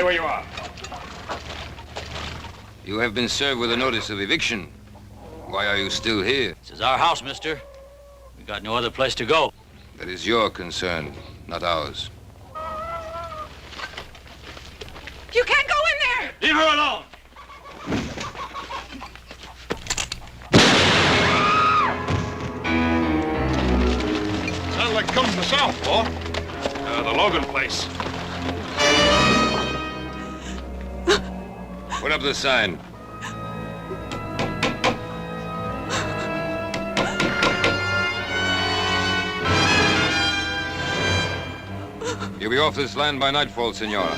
where you are. You have been served with a notice of eviction. Why are you still here? This is our house, mister. We got no other place to go. That is your concern, not ours. You can't go in there! Leave her alone! Sounds like coming from the south, Paul. The Logan place. Put up the sign. You'll be off this land by nightfall, Senora.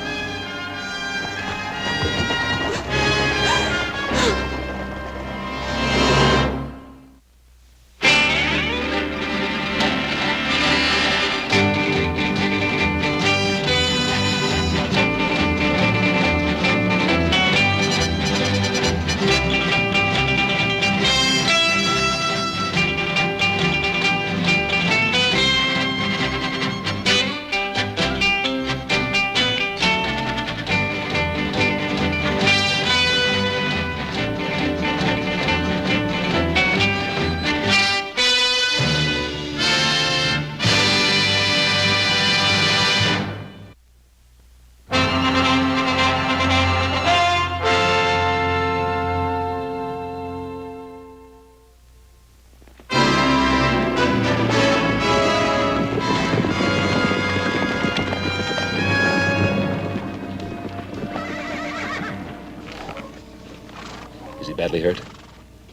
Badly hurt?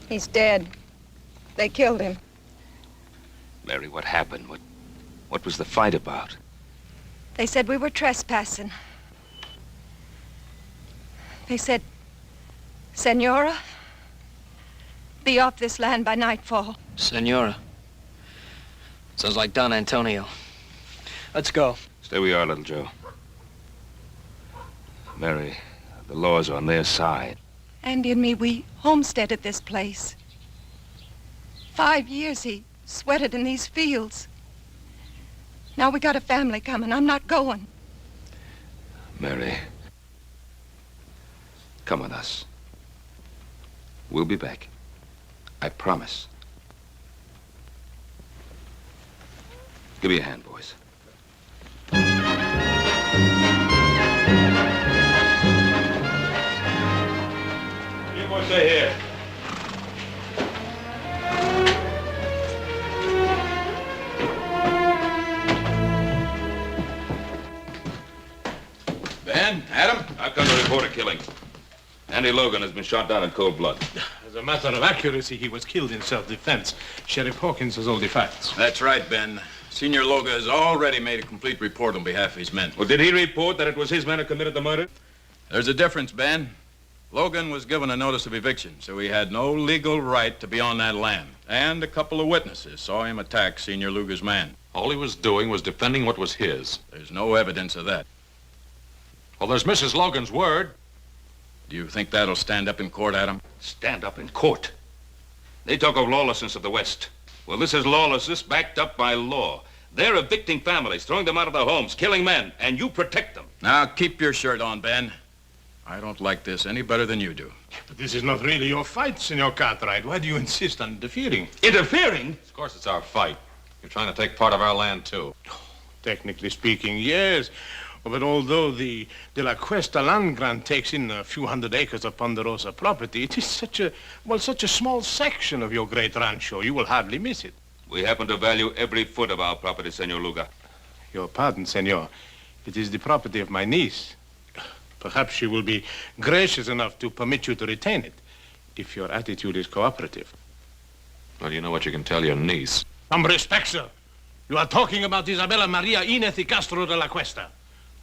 He's dead. They killed him. Mary, what happened? What was the fight about? They said we were trespassing. They said, Senora, be off this land by nightfall. Senora. Sounds like Don Antonio. Let's go. Stay where you are, little Joe. Mary, the law's on their side. Andy and me, we homesteaded this place. 5 years he sweated in these fields. Now we got a family coming. I'm not going. Mary, come with us. We'll be back. I promise. Give me a hand, boys. You boys stay here. Ben, Adam, I've come to report a killing. Andy Logan has been shot down in cold blood. As a matter of accuracy, he was killed in self-defense. Sheriff Hawkins has all the facts. That's right, Ben. Senior Logan has already made a complete report on behalf of his men. Well, did he report that it was his men who committed the murder? There's a difference, Ben. Logan was given a notice of eviction, so he had no legal right to be on that land. And a couple of witnesses saw him attack Senior Luger's man. All he was doing was defending what was his. There's no evidence of that. Well, there's Mrs. Logan's word. Do you think that'll stand up in court, Adam? Stand up in court. They talk of lawlessness of the West. Well, this is lawlessness backed up by law. They're evicting families, throwing them out of their homes, killing men, and you protect them. Now, keep your shirt on, Ben. I don't like this any better than you do. But this is not really your fight, Senor Cartwright. Why do you insist on interfering? Interfering? Of course, it's our fight. You're trying to take part of our land, too. Technically speaking, yes. But although the De La Cuesta land grant takes in a few hundred acres of Ponderosa property, it is such a small section of your great rancho, you will hardly miss it. We happen to value every foot of our property, Senor Luga. Your pardon, senor. It is the property of my niece. Perhaps she will be gracious enough to permit you to retain it, if your attitude is cooperative. Well, you know what you can tell your niece. Some respect, sir. You are talking about Isabella Maria Inez y Castro de la Cuesta,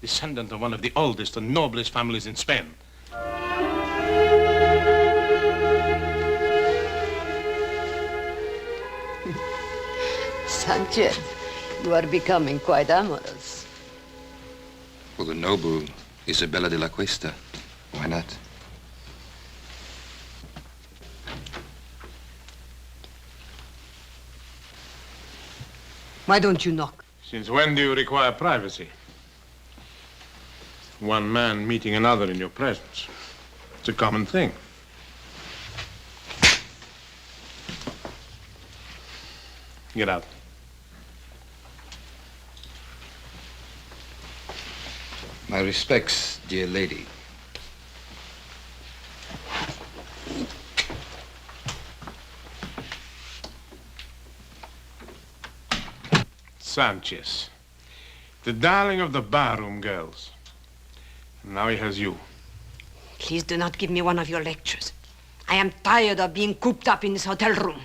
descendant of one of the oldest and noblest families in Spain. Sanchez, you are becoming quite amorous. For the noble Isabella de la Cuesta. Why not? Why don't you knock? Since when do you require privacy? One man meeting another in your presence. It's a common thing. Get out. My respects, dear lady. Sanchez, the darling of the barroom girls. And now he has you. Please do not give me one of your lectures. I am tired of being cooped up in this hotel room.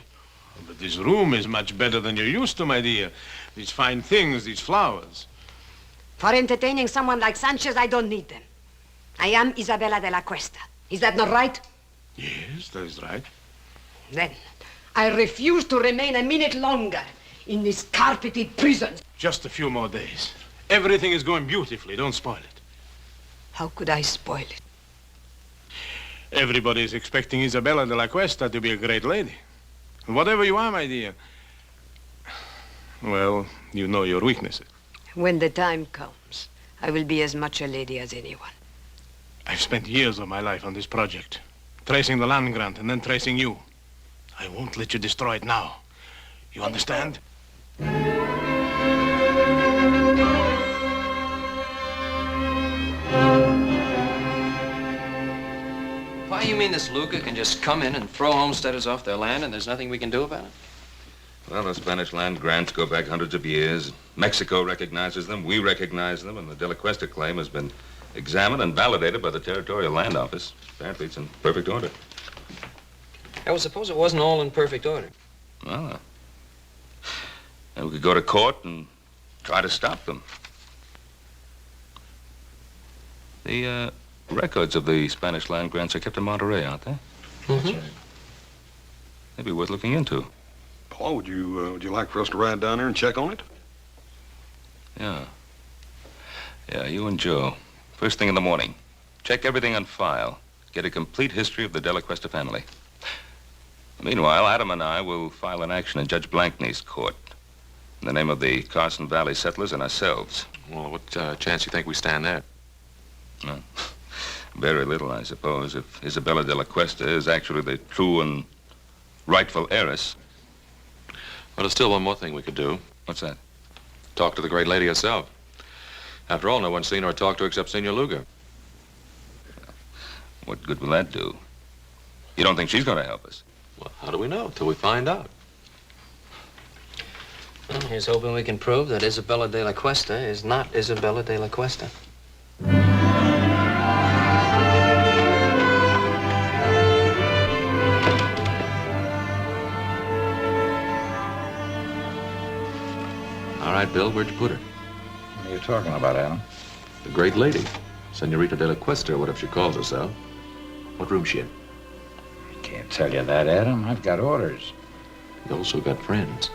But this room is much better than you're used to, my dear. These fine things, these flowers. For entertaining someone like Sanchez, I don't need them. I am Isabella de la Cuesta. Is that not right? Yes, that is right. Then, I refuse to remain a minute longer in this carpeted prison. Just a few more days. Everything is going beautifully. Don't spoil it. How could I spoil it? Everybody is expecting Isabella de la Cuesta to be a great lady. And whatever you are, my dear, well, you know your weaknesses. When the time comes, I will be as much a lady as anyone. I've spent years of my life on this project, tracing the land grant and then tracing you. I won't let you destroy it now. You understand? Why, you mean this Luca can just come in and throw homesteaders off their land and there's nothing we can do about it? Well, the Spanish land grants go back hundreds of years. Mexico recognizes them, we recognize them, and the De La Cuesta claim has been examined and validated by the Territorial Land Office. Apparently it's in perfect order. I would suppose it wasn't all in perfect order. Well, then we could go to court and try to stop them. The records of the Spanish land grants are kept in Monterey, aren't they? Mm-hmm. Maybe worth looking into. Paul, would you like for us to ride down there and check on it? Yeah. Yeah, you and Joe. First thing in the morning. Check everything on file. Get a complete history of the De La Cuesta family. Meanwhile, Adam and I will file an action in Judge Blankney's court in the name of the Carson Valley settlers and ourselves. Well, what chance do you think we stand there? Well, very little, I suppose, if Isabella de la Cuesta is actually the true and rightful heiress. Well, there's still one more thing we could do. What's that? Talk to the great lady herself. After all, no one's seen her or talked to her except Senor Luger. What good will that do? You don't think she's going to help us? Well, how do we know till we find out? Well, here's hoping we can prove that Isabella de la Cuesta is not Isabella de la Cuesta. All right, Bill, where'd you put her? What are you talking about, Adam? The great lady. Senorita de la Cuesta, or whatever she calls herself. What room's she in? Can't tell you that, Adam. I've got orders. You also got friends.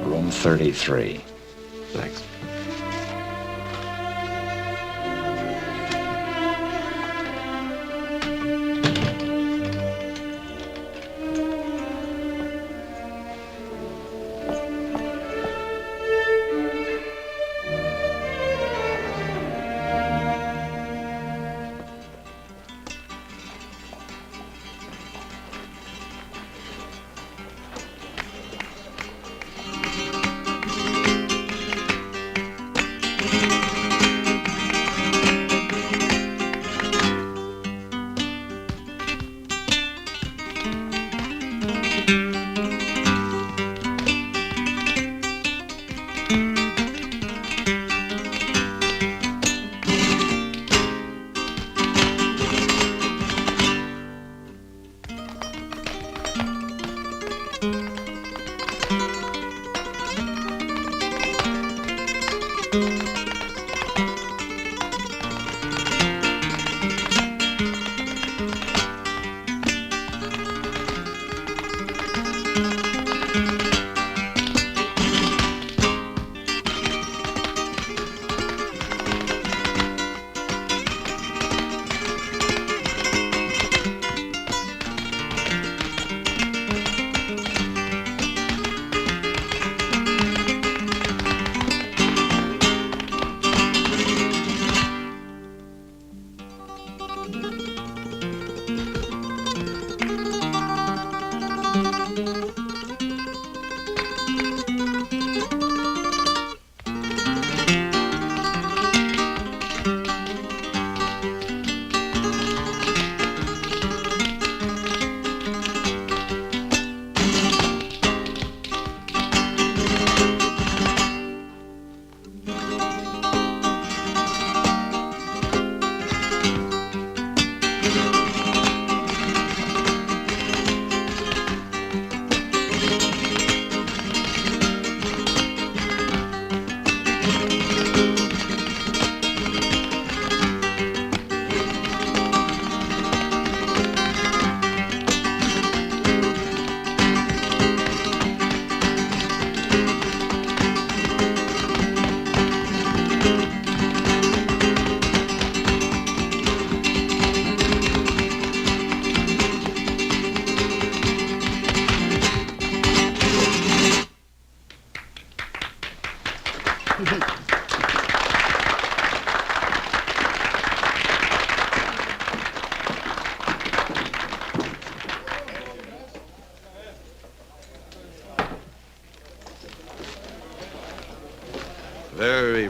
Room 33. Thanks.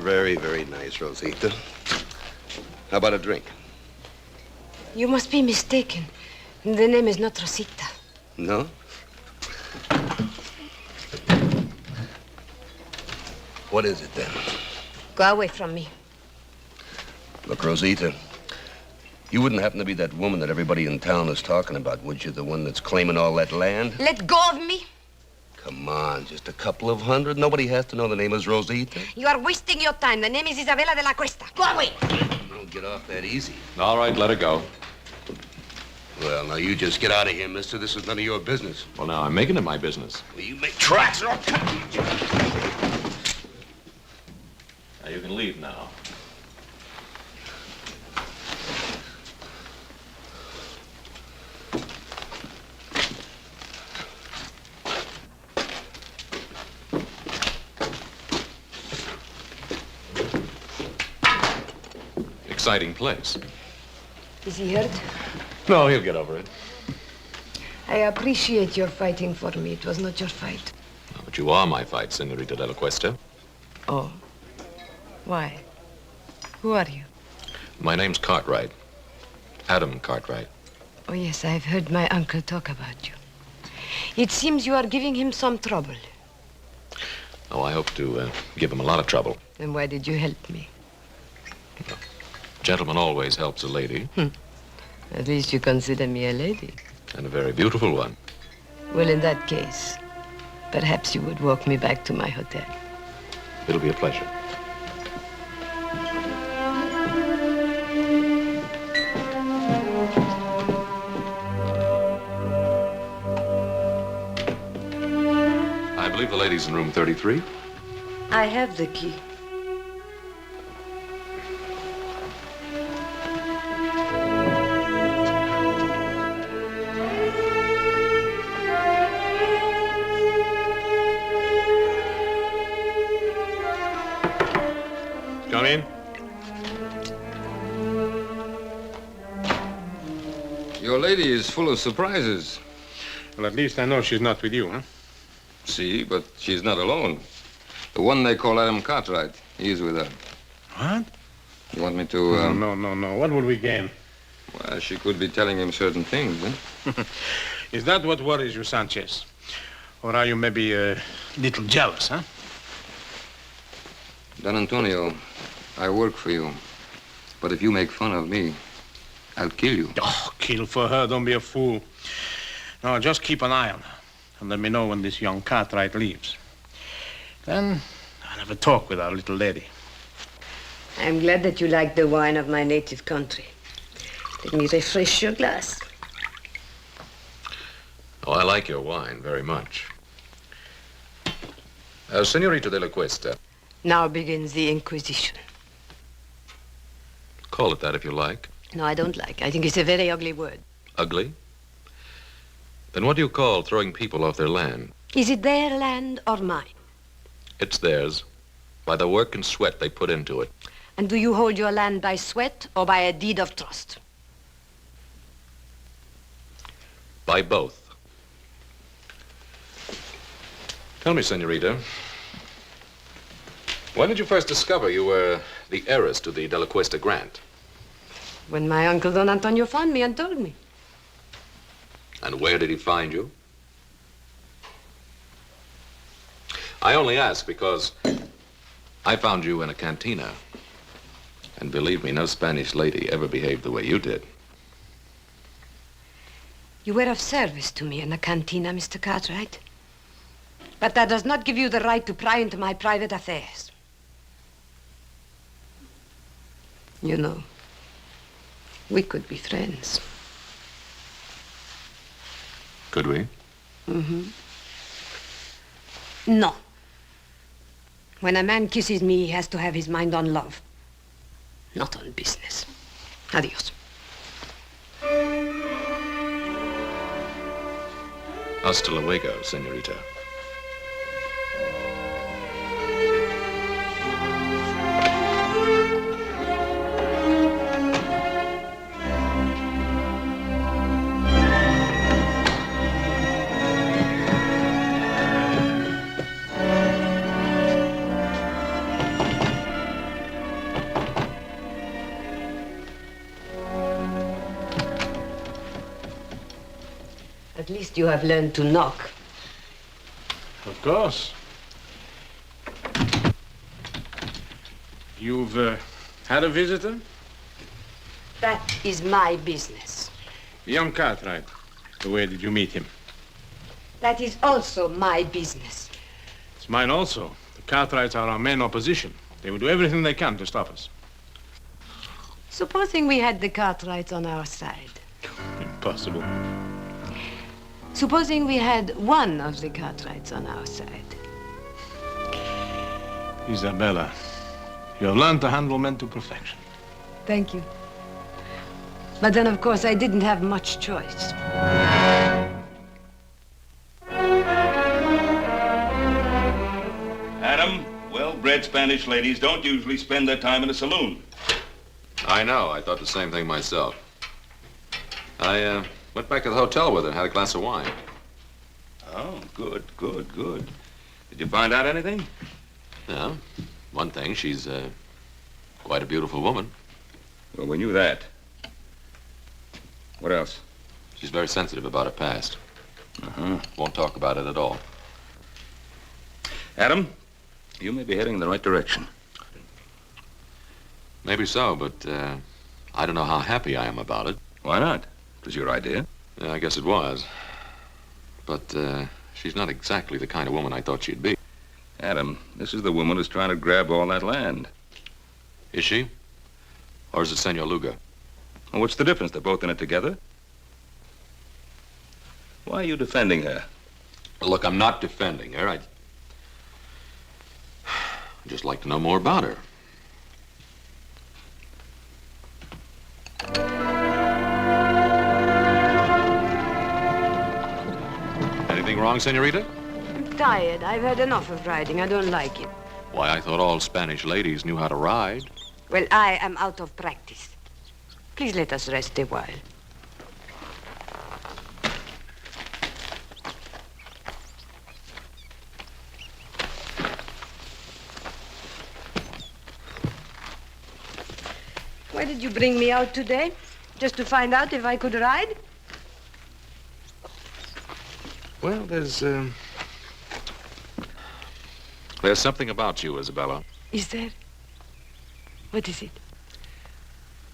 very, very nice, Rosita. How about a drink? You must be mistaken. The name is not Rosita. No? What is it, then? Go away from me. Look, Rosita, you wouldn't happen to be that woman that everybody in town is talking about, would you? The one that's claiming all that land? Let go of me. Come on, just a couple of hundred. Nobody has to know the name is Rosita. You are wasting your time. The name is Isabella de la Cuesta. Go away. Don't get off that easy. All right, let her go. Well, now you just get out of here, mister. This is none of your business. Well, now, I'm making it my business. Well, you make tracks or I'll cut you. Now, you can leave now. Exciting place. Is he hurt? No, he'll get over it. I appreciate your fighting for me. It was not your fight. No, but you are my fight, Senorita de la Cuesta. Oh. Why? Who are you? My name's Cartwright. Adam Cartwright. Oh, yes, I've heard my uncle talk about you. It seems you are giving him some trouble. Oh, I hope to give him a lot of trouble. Then why did you help me? Gentleman always helps a lady. At least you consider me a lady. And a very beautiful one. Well, in that case, perhaps you would walk me back to my hotel. It'll be a pleasure. I believe the lady's in room 33. I have the key. Come in. Your lady is full of surprises. Well, at least I know she's not with you, huh? See, but she's not alone. The one they call Adam Cartwright, he's with her. What? You want me to, No. What will we gain? Well, she could be telling him certain things, eh? Is that what worries you, Sanchez? Or are you maybe a little jealous, huh? Don Antonio, I work for you. But if you make fun of me, I'll kill you. Oh, kill for her. Don't be a fool. No, just keep an eye on her. And let me know when this young Cartwright leaves. Then I'll have a talk with our little lady. I'm glad that you like the wine of my native country. Let me refresh your glass. Oh, I like your wine very much. Senorita de la Cuesta. Now begins the Inquisition. Call it that if you like. No, I don't like. I think it's a very ugly word. Ugly? Then what do you call throwing people off their land? Is it their land or mine? It's theirs, by the work and sweat they put into it. And do you hold your land by sweat or by a deed of trust? By both. Tell me, Senorita, when did you first discover you were the heiress to the De La Cuesta grant? When my uncle Don Antonio found me and told me. And where did he find you? I only ask because I found you in a cantina. And believe me, no Spanish lady ever behaved the way you did. You were of service to me in the cantina, Mr. Cartwright. But that does not give you the right to pry into my private affairs. You know, we could be friends. Could we? Mm-hmm. No. When a man kisses me, he has to have his mind on love, not on business. Adios. Hasta luego, senorita. At least you have learned to knock. Of course. You've had a visitor? That is my business. Young Cartwright. Where did you meet him? That is also my business. It's mine also. The Cartwrights are our main opposition. They will do everything they can to stop us. Supposing we had the Cartwrights on our side. Impossible. Supposing we had one of the Cartwrights on our side. Isabella, you have learned to handle men to perfection. Thank you. But then, of course, I didn't have much choice. Adam, well-bred Spanish ladies don't usually spend their time in a saloon. I know. I thought the same thing myself. I went back to the hotel with her and had a glass of wine. Oh, good, good, good. Did you find out anything? Yeah. One thing, she's quite a beautiful woman. Well, we knew that. What else? She's very sensitive about her past. Uh-huh. Won't talk about it at all. Adam, you may be heading in the right direction. Maybe so, but I don't know how happy I am about it. Why not? It was your idea. Yeah, I guess it was. But she's not exactly the kind of woman I thought she'd be. Adam, this is the woman who's trying to grab all that land. Is she? Or is it Senor Luga? Well, what's the difference? They're both in it together. Why are you defending her? Well, look, I'm not defending her. I'd just like to know more about her. Anything wrong, senorita? I'm tired. I've had enough of riding. I don't like it. Why, I thought all Spanish ladies knew how to ride. Well, I am out of practice. Please let us rest a while. Why did you bring me out today? Just to find out if I could ride? Well, there's something about you, Isabella. Is there? What is it?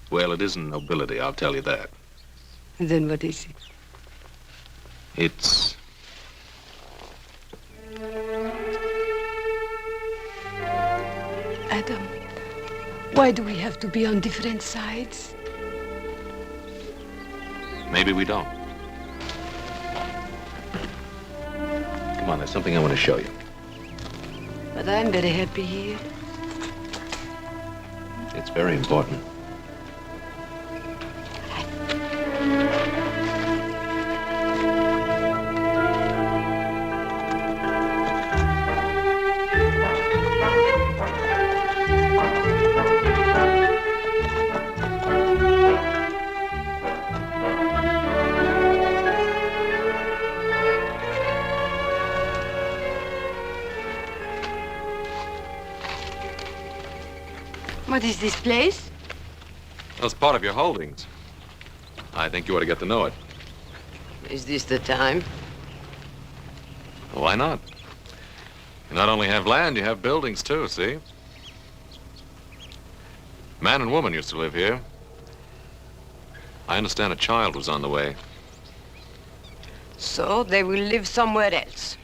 Well, it isn't nobility, I'll tell you that. Then what is it? It's... Adam, why do we have to be on different sides? Maybe we don't. Come on, there's something I want to show you. But I'm very happy here. It's very important. What is this place? That's part of your holdings. I think you ought to get to know it. Is this the time? Why not? You not only have land, you have buildings too, see? Man and woman used to live here. I understand a child was on the way. So they will live somewhere else.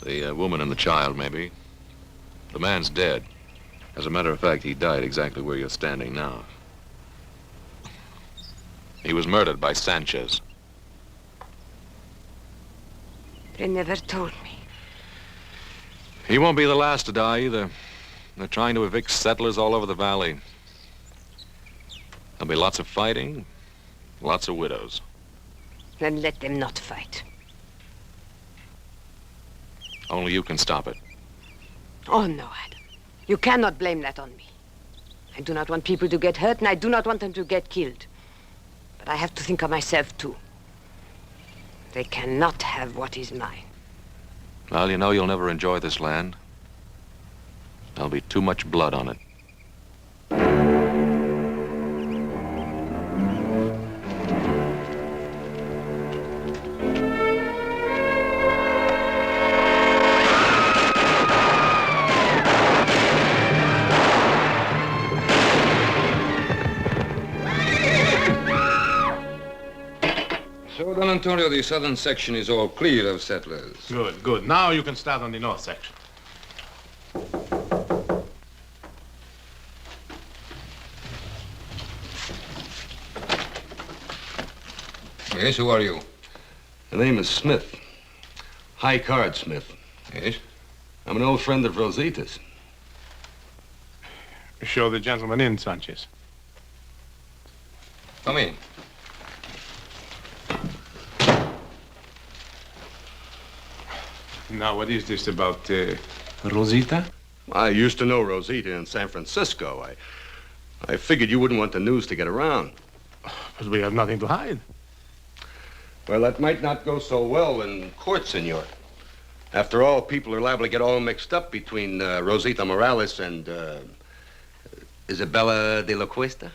The woman and the child, maybe. The man's dead. As a matter of fact, he died exactly where you're standing now. He was murdered by Sanchez. They never told me. He won't be the last to die either. They're trying to evict settlers all over the valley. There'll be lots of fighting, lots of widows. Then let them not fight. Only you can stop it. Oh, no, Adam. You cannot blame that on me. I do not want people to get hurt, and I do not want them to get killed. But I have to think of myself, too. They cannot have what is mine. Well, you know you'll never enjoy this land. There'll be too much blood on it. So, Don Antonio, the southern section is all clear of settlers. Good, good. Now you can start on the north section. Yes, who are you? The name is Smith. High Card Smith. Yes? I'm an old friend of Rosita's. Show the gentleman in, Sanchez. Come in. Now, what is this about Rosita? I used to know Rosita in San Francisco. I figured you wouldn't want the news to get around. But we have nothing to hide. Well, that might not go so well in court, senor. After all, people are liable to get all mixed up between Rosita Morales and Isabella de la Cuesta.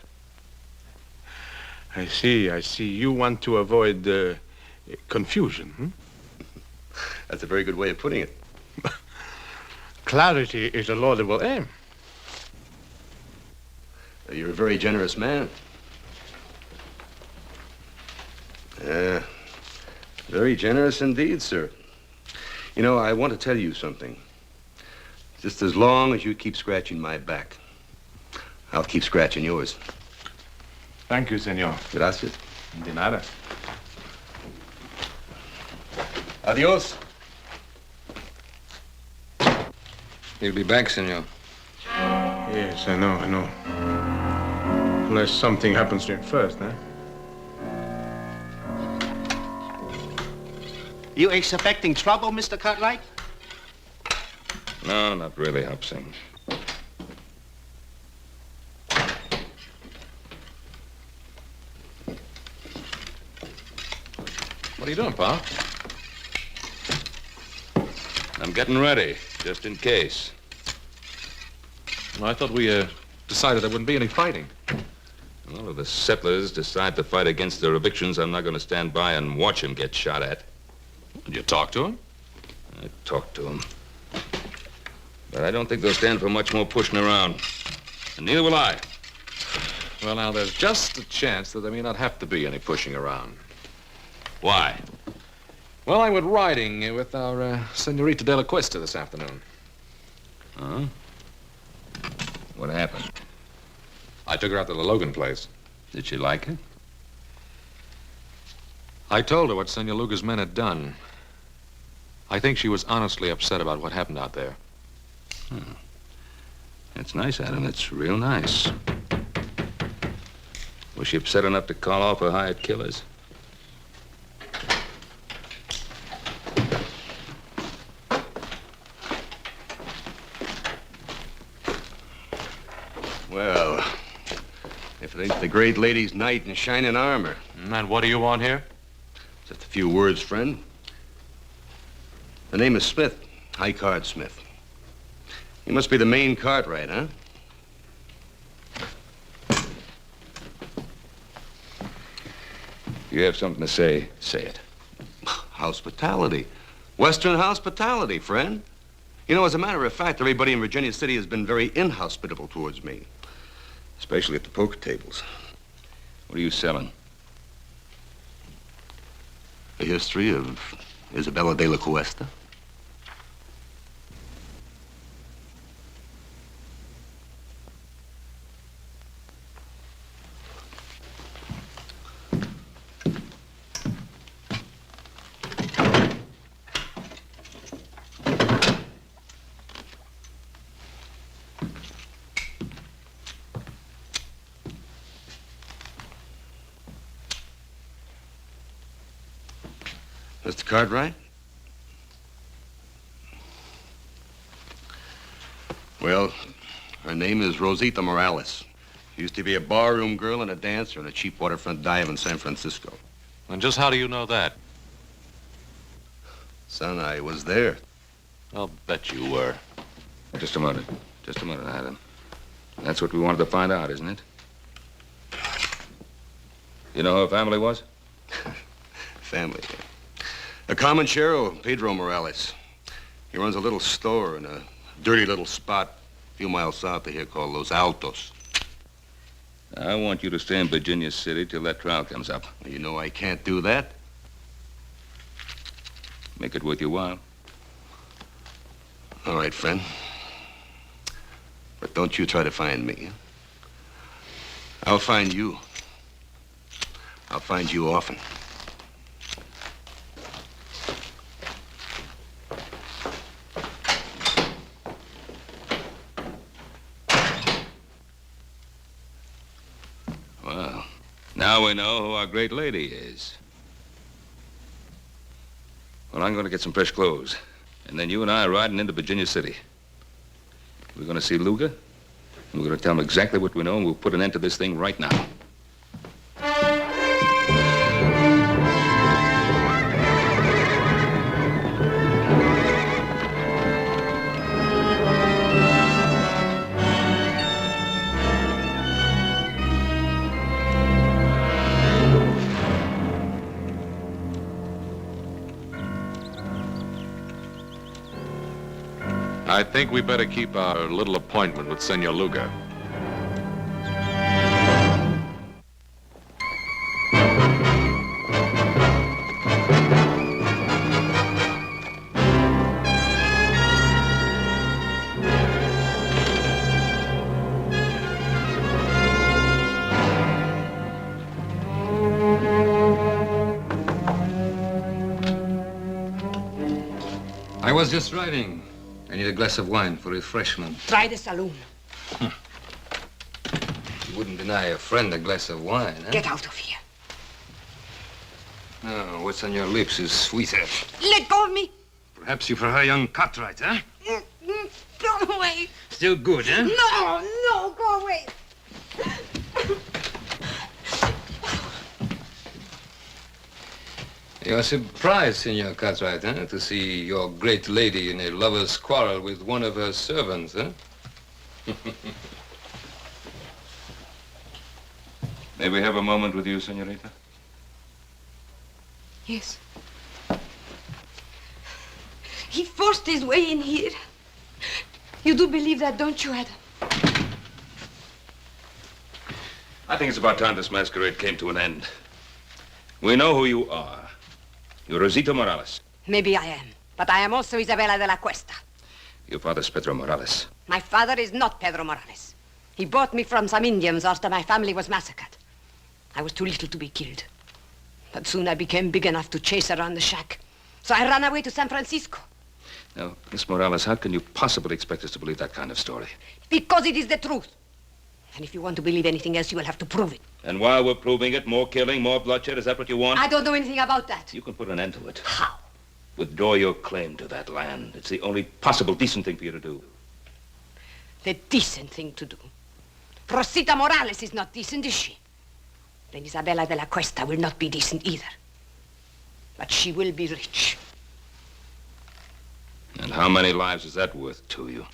I see, I see. You want to avoid confusion, hmm? That's a very good way of putting it. Clarity is a laudable aim. You're a very generous man. Very generous indeed, sir. You know, I want to tell you something. Just as long as you keep scratching my back, I'll keep scratching yours. Thank you, senor. Gracias. De nada. Adios. He'll be back, senor. Yes, I know, I know. Unless something happens to him first, eh? You expecting trouble, Mr. Cartwright? No, not really, Hobson. What are you doing, Pa? I'm getting ready, just in case. Well, I thought we decided there wouldn't be any fighting. Well, if the settlers decide to fight against their evictions, I'm not going to stand by and watch them get shot at. Did you talk to him? I talked to them. But I don't think they'll stand for much more pushing around. And neither will I. Well, now, there's just a chance that there may not have to be any pushing around. Why? Well, I went riding with our Senorita de la Cuesta this afternoon. Huh? What happened? I took her out to the Logan place. Did she like it? I told her what Senor Luga's men had done. I think she was honestly upset about what happened out there. Hmm. That's nice, Adam. That's real nice. Was she upset enough to call off her hired killers? Well, if it ain't the great lady's knight in shining armor. And what do you want here? Just a few words, friend. The name is Smith, High Card Smith. You must be the main Cartwright, huh? If you have something to say, say it. Hospitality. Western hospitality, friend. You know, as a matter of fact, everybody in Virginia City has been very inhospitable towards me. Especially at the poker tables. What are you selling? The history of Isabella de la Cuesta. Mr. Cartwright? Well, her name is Rosita Morales. She used to be a barroom girl and a dancer in a cheap waterfront dive in San Francisco. And just how do you know that? Son, I was there. I'll bet you were. Just a minute. Just a minute, Adam. That's what we wanted to find out, isn't it? You know who her family was? Family. A common sheriff, Pedro Morales. He runs a little store in a dirty little spot a few miles south of here called Los Altos. I want you to stay in Virginia City till that trial comes up. You know I can't do that. Make it worth your while. All right, friend. But don't you try to find me. I'll find you. I'll find you often. Well, now we know who our great lady is. Well, I'm going to get some fresh clothes. And then you and I are riding into Virginia City. We're going to see Luga, and we're going to tell him exactly what we know, and we'll put an end to this thing right now. I think we better keep our little appointment with Senor Luga. I was just riding. I need a glass of wine for refreshment. Try the saloon. You wouldn't deny a friend a glass of wine, huh? Get out of here. No, what's on your lips is sweeter. Let go of me. Perhaps you prefer young Cartwright, huh? Go away. Still good, huh? No, go away. You're surprised, Senor Cartwright, huh? To see your great lady in a lover's quarrel with one of her servants, huh? May we have a moment with you, senorita? Yes. He forced his way in here. You do believe that, don't you, Adam? I think it's about time this masquerade came to an end. We know who you are. You're Rosita Morales. Maybe I am, but I am also Isabella de la Cuesta. Your father's Pedro Morales. My father is not Pedro Morales. He bought me from some Indians after my family was massacred. I was too little to be killed. But soon I became big enough to chase around the shack. So I ran away to San Francisco. Now, Miss Morales, how can you possibly expect us to believe that kind of story? Because it is the truth. And if you want to believe anything else, you will have to prove it. And while we're proving it, more killing, more bloodshed, is that what you want? I don't know anything about that. You can put an end to it. How? Withdraw your claim to that land. It's the only possible decent thing for you to do. The decent thing to do. Rosita Morales is not decent, is she? Then Isabella de la Cuesta will not be decent either. But she will be rich. And how many lives is that worth to you?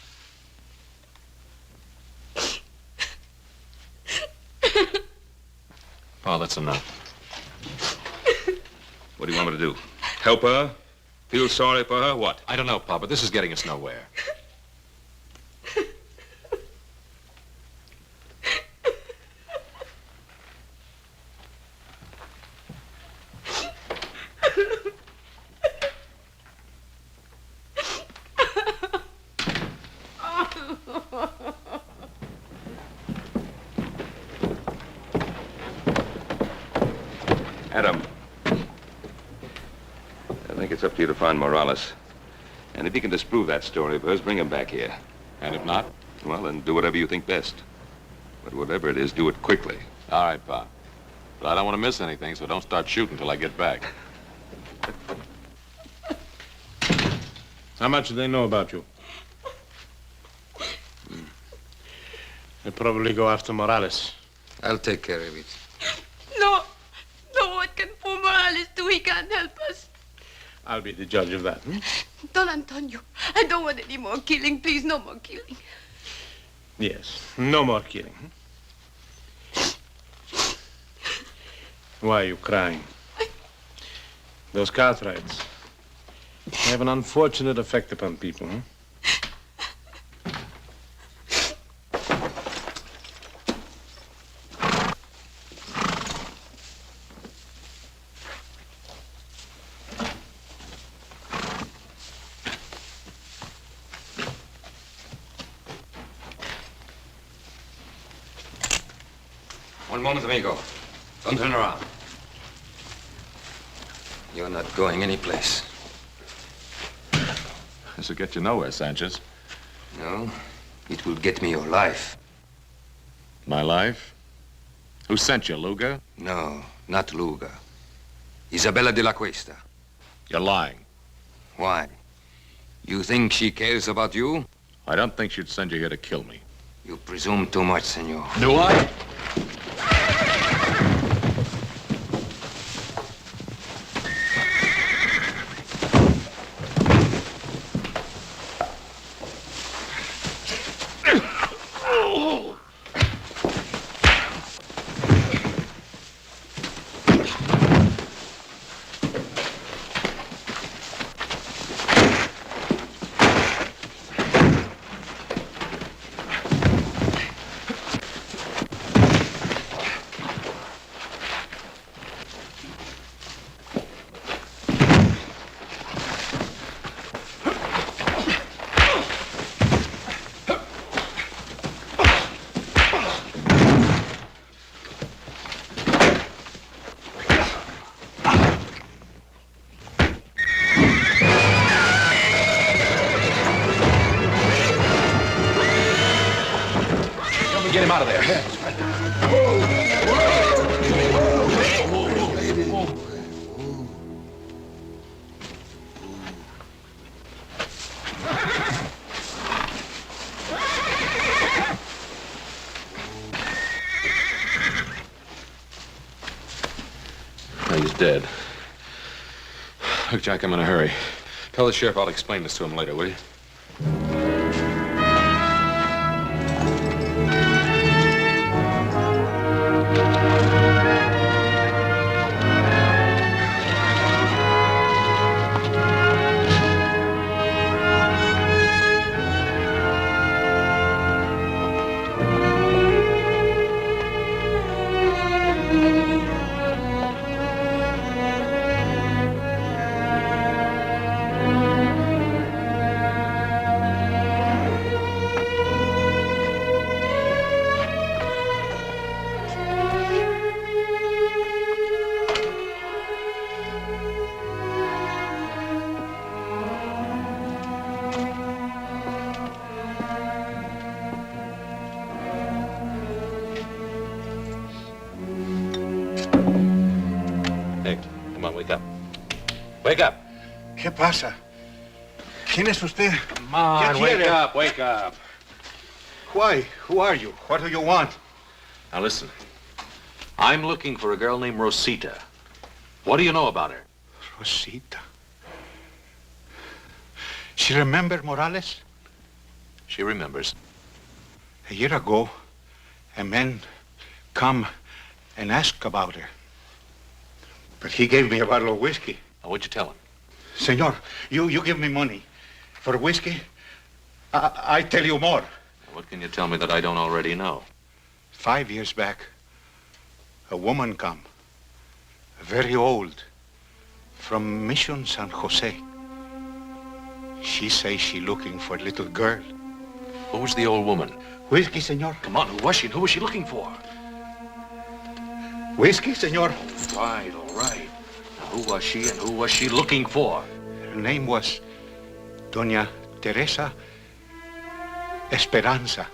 Oh, that's enough. What do you want me to do? Help her? Feel sorry for her? What? I don't know, Pa, but this is getting us nowhere. Adam, I think it's up to you to find Morales. And if you can disprove that story of hers, bring him back here. And if not? Well, then do whatever you think best. But whatever it is, do it quickly. All right, Pa. But I don't want to miss anything, so don't start shooting till I get back. How much do they know about you? They probably go after Morales. I'll take care of it. No, what can poor Morales do? He can't help us. I'll be the judge of that. Don Antonio, I don't want any more killing. Please, no more killing. Yes, no more killing. Why are you crying? Those Cartwrights have an unfortunate effect upon people, huh? One moment, amigo. Don't turn around. You're not going anyplace. This will get you nowhere, Sanchez. No, it will get me your life. My life? Who sent you, Luga? No, not Luga. Isabella de la Cuesta. You're lying. Why? You think she cares about you? I don't think she'd send you here to kill me. You presume too much, senor. Do I? Get him out of there. He's dead. Look, Jack, I'm in a hurry. Tell the sheriff I'll explain this to him later, will you? Wake up. ¿Qué pasa? ¿Quién es usted? Come on, wake up, wake up. Why? Who are you? What do you want? Now listen. I'm looking for a girl named Rosita. What do you know about her? Rosita. She remember Morales? She remembers. A year ago, a man come and ask about her. But he gave me a bottle of whiskey. Now, what'd you tell him? Senor, you give me money. For whiskey, I tell you more. What can you tell me that I don't already know? 5 years back, a woman come, very old, from Mission San Jose. She say she looking for a little girl. Who was the old woman? Whiskey, senor. Come on, who was she and who was she looking for? Whiskey, senor. Right, all right. Now, who was she and who was she looking for? Her name was Doña Teresa Esperanza.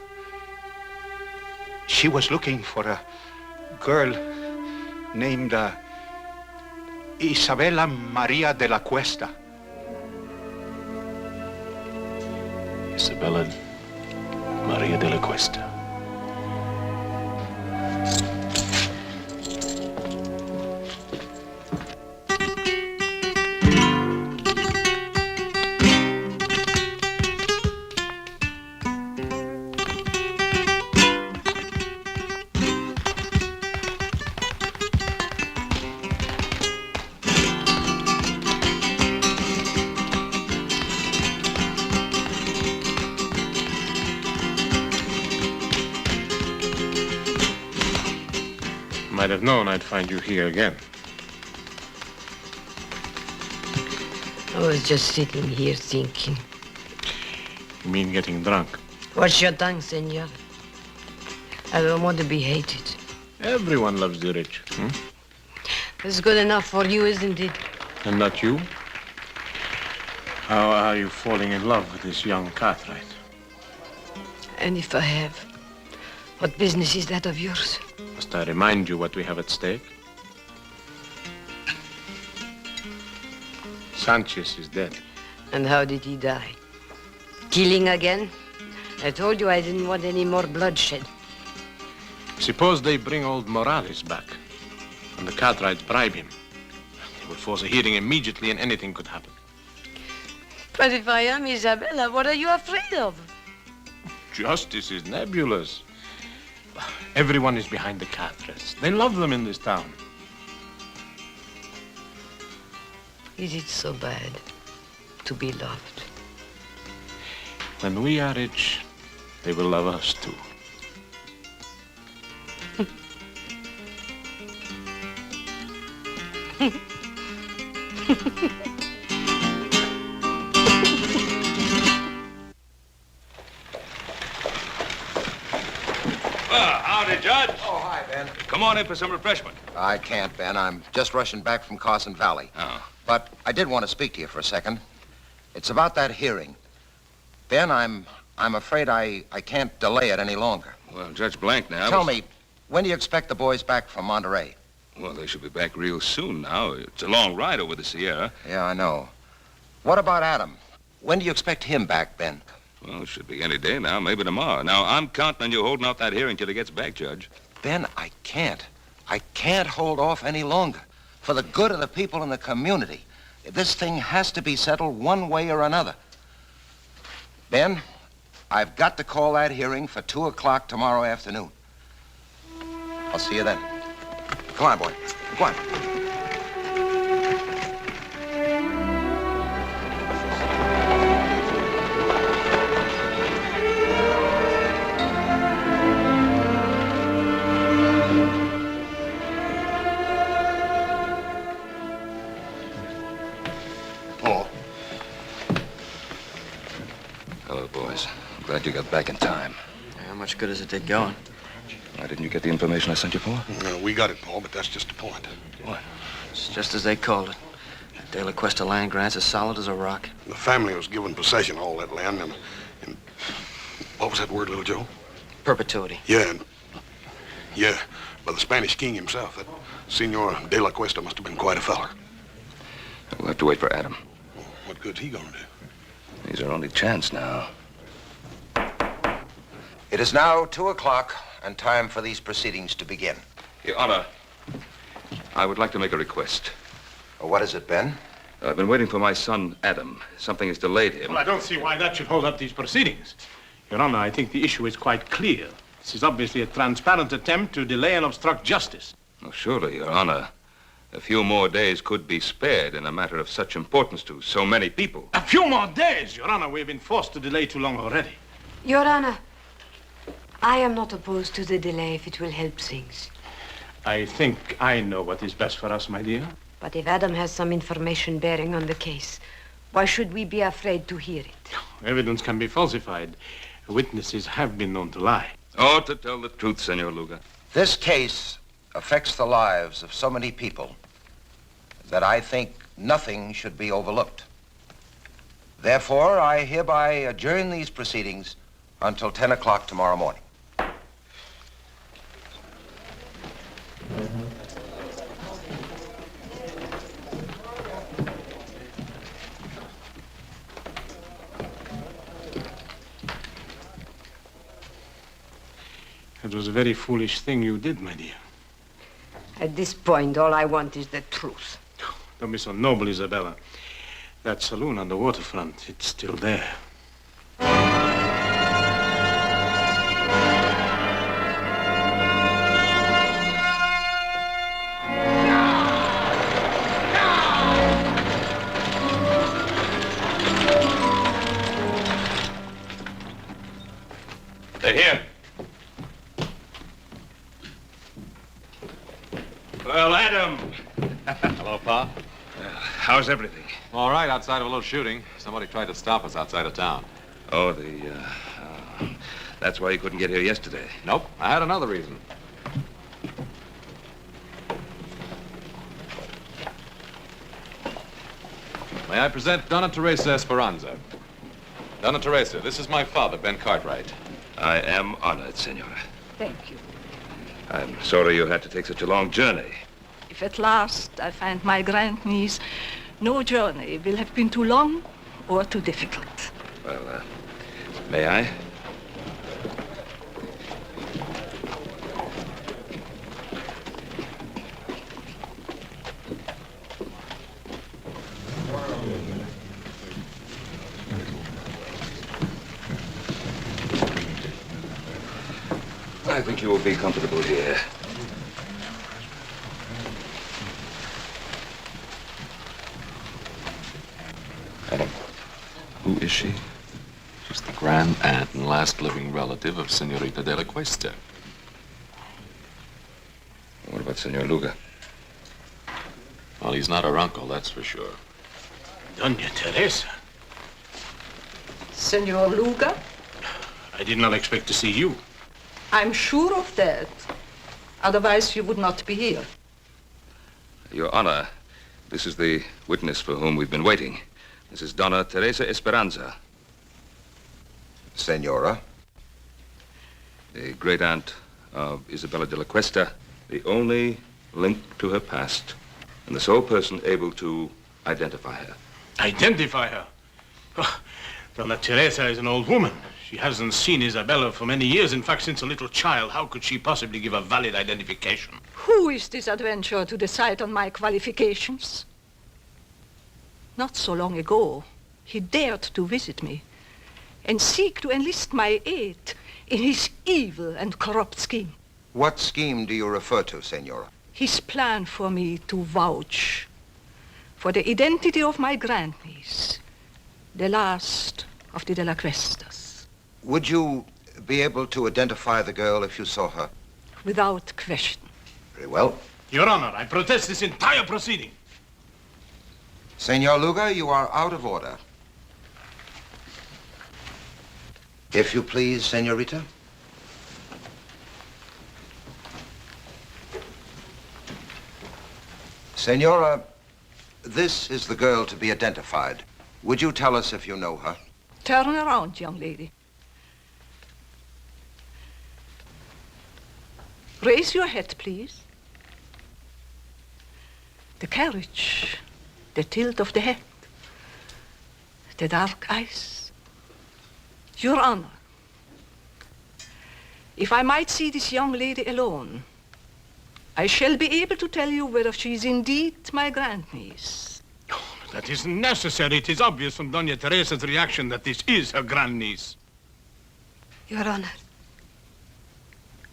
She was looking for a girl named Isabella Maria de la Cuesta. Isabella Maria de la Cuesta. Might have known I'd find you here again. I was just sitting here thinking. You mean getting drunk? What's your tongue, senor? I don't want to be hated. Everyone loves the rich. It's good enough for you, isn't it? And not you? How are you falling in love with this young Cartwright? And if I have, what business is that of yours? Must I remind you what we have at stake? Sanchez is dead. And how did he die? Killing again? I told you I didn't want any more bloodshed. Suppose they bring old Morales back, and the Cartwrights bribe him. They will force a hearing immediately, and anything could happen. But if I am Isabella, what are you afraid of? Justice is nebulous. Everyone is behind the Cartwrights. They love them in this town. Is it so bad to be loved? When we are rich, they will love us too. Howdy, Judge. Oh, hi, Ben. Come on in for some refreshment. I can't, Ben. I'm just rushing back from Carson Valley. Oh. But I did want to speak to you for a second. It's about that hearing. Ben, I'm afraid I can't delay it any longer. Well, Judge Blank now... Tell me, when do you expect the boys back from Monterey? Well, they should be back real soon now. It's a long ride over the Sierra. Yeah, I know. What about Adam? When do you expect him back, Ben? Well, it should be any day now, maybe tomorrow. Now, I'm counting on you holding out that hearing till he gets back, Judge. Ben, I can't. I can't hold off any longer. For the good of the people in the community, this thing has to be settled one way or another. Ben, I've got to call that hearing for 2 o'clock tomorrow afternoon. I'll see you then. Come on, boy. Come on. Hello, boys. I'm glad you got back in time. How much good does it take going? Why didn't you get the information I sent you for? No, we got it, Paul, but that's just the point. What? It's just as they called it. That De La Cuesta land grant's as solid as a rock. The family was given possession of all that land, and what was that word, little Joe? Perpetuity. Yeah, by the Spanish king himself. That Senor De La Cuesta must have been quite a feller. We'll have to wait for Adam. What good's he gonna do? He's our only chance now. It is now 2 o'clock and time for these proceedings to begin. Your Honor, I would like to make a request. What is it, Ben? I've been waiting for my son, Adam. Something has delayed him. Well, I don't see why that should hold up these proceedings. Your Honor, I think the issue is quite clear. This is obviously a transparent attempt to delay and obstruct justice. Oh, surely, Your Honor. A few more days could be spared in a matter of such importance to so many people. A few more days, Your Honor. We've been forced to delay too long already. Your Honor, I am not opposed to the delay if it will help things. I think I know what is best for us, my dear. But if Adam has some information bearing on the case, why should we be afraid to hear it? Evidence can be falsified. Witnesses have been known to lie. Oh, to tell the truth, Senor Luga. This case affects the lives of so many people that I think nothing should be overlooked. Therefore, I hereby adjourn these proceedings until 10 o'clock tomorrow morning. It was a very foolish thing you did, my dear. At this point, all I want is the truth. Don't be so noble, Isabella. That saloon on the waterfront, it's still there. They're here. Well, Adam. Hello, Pa. How's everything? All right, outside of a little shooting. Somebody tried to stop us outside of town. Oh, that's why you couldn't get here yesterday. Nope, I had another reason. May I present Donna Teresa Esperanza? Donna Teresa, this is my father, Ben Cartwright. I am honored, Senora. Thank you. I'm sorry you had to take such a long journey. If at last I find my grandniece, no journey will have been too long or too difficult. Well, may I? I think you will be comfortable here. Who is she? She's the grand aunt and last living relative of Senorita de la Cuesta. What about Senor Luga? Well, he's not her uncle, that's for sure. Doña Teresa. Senor Luga? I did not expect to see you. I'm sure of that. Otherwise, you would not be here. Your Honor, this is the witness for whom we've been waiting. This is Donna Teresa Esperanza. Senora? The great aunt of Isabella de la Cuesta, the only link to her past, and the sole person able to identify her. Identify her? Oh, Donna Teresa is an old woman. She hasn't seen Isabella for many years. In fact, since a little child. How could she possibly give a valid identification? Who is this adventurer to decide on my qualifications? Not so long ago, he dared to visit me and seek to enlist my aid in his evil and corrupt scheme. What scheme do you refer to, Senora? His plan for me to vouch for the identity of my grandniece, the last of the De La Cuestas. Would you be able to identify the girl if you saw her? Without question. Very well. Your Honor, I protest this entire proceeding. Senor Luga, you are out of order. If you please, Senorita. Senora, this is the girl to be identified. Would you tell us if you know her? Turn around, young lady. Raise your head, please. The carriage, the tilt of the head, the dark eyes. Your Honor, if I might see this young lady alone, I shall be able to tell you whether she is indeed my grandniece. Oh, that isn't necessary. It is obvious from Doña Teresa's reaction that this is her grandniece. Your Honor,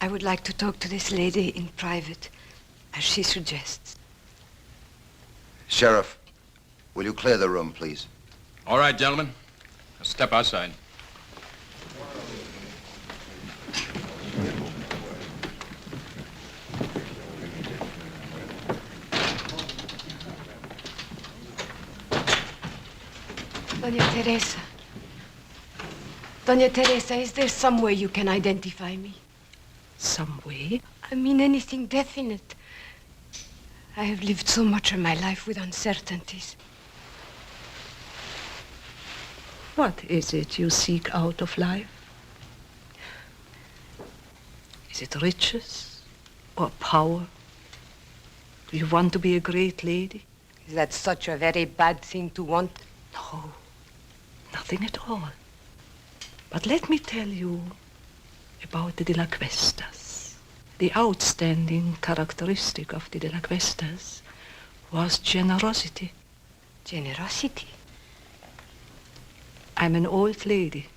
I would like to talk to this lady in private, as she suggests. Sheriff, will you clear the room, please? All right, gentlemen. Step outside. Doña Teresa. Doña Teresa, is there some way you can identify me? Some way? I mean anything definite. I have lived so much of my life with uncertainties. What is it you seek out of life? Is it riches or power? Do you want to be a great lady? Is that such a very bad thing to want? No, nothing at all. But let me tell you about the De La Cuestas. The outstanding characteristic of the De La Cuestas was generosity. Generosity? I'm an old lady,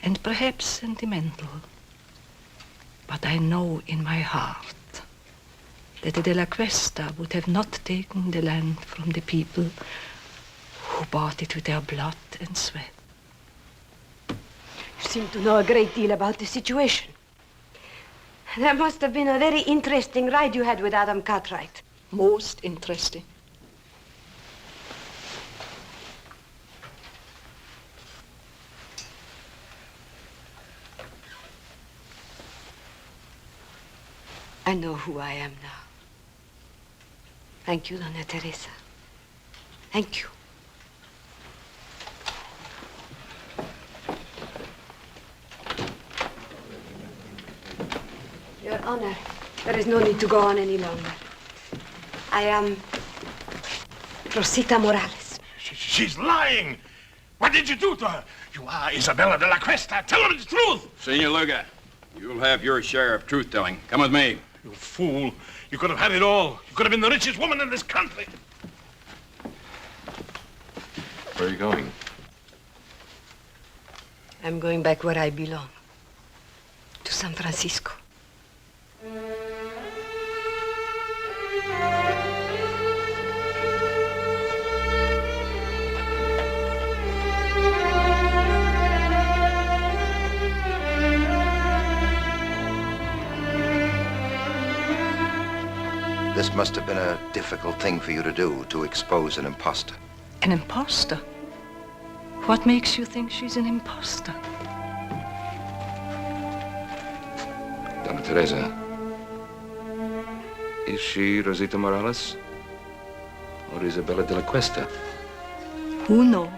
and perhaps sentimental, but I know in my heart that the De La Cuesta would have not taken the land from the people who bought it with their blood and sweat. You seem to know a great deal about the situation. That must have been a very interesting ride you had with Adam Cartwright. Most interesting. I know who I am now. Thank you, Doña Teresa. Thank you. Honor, there is no need to go on any longer. I am Rosita Morales. She's lying. What did you do to her? You are Isabella de la Cuesta. Tell her the truth. Senor Luga, you'll have your share of truth-telling. Come with me. You fool. You could have had it all. You could have been the richest woman in this country. Where are you going? I'm going back where I belong. To San Francisco. This must have been a difficult thing for you to do, to expose an imposter. An imposter? What makes you think she's an imposter? Donna Teresa, is she Rosita Morales? Or Isabella de la Cuesta? Who knows?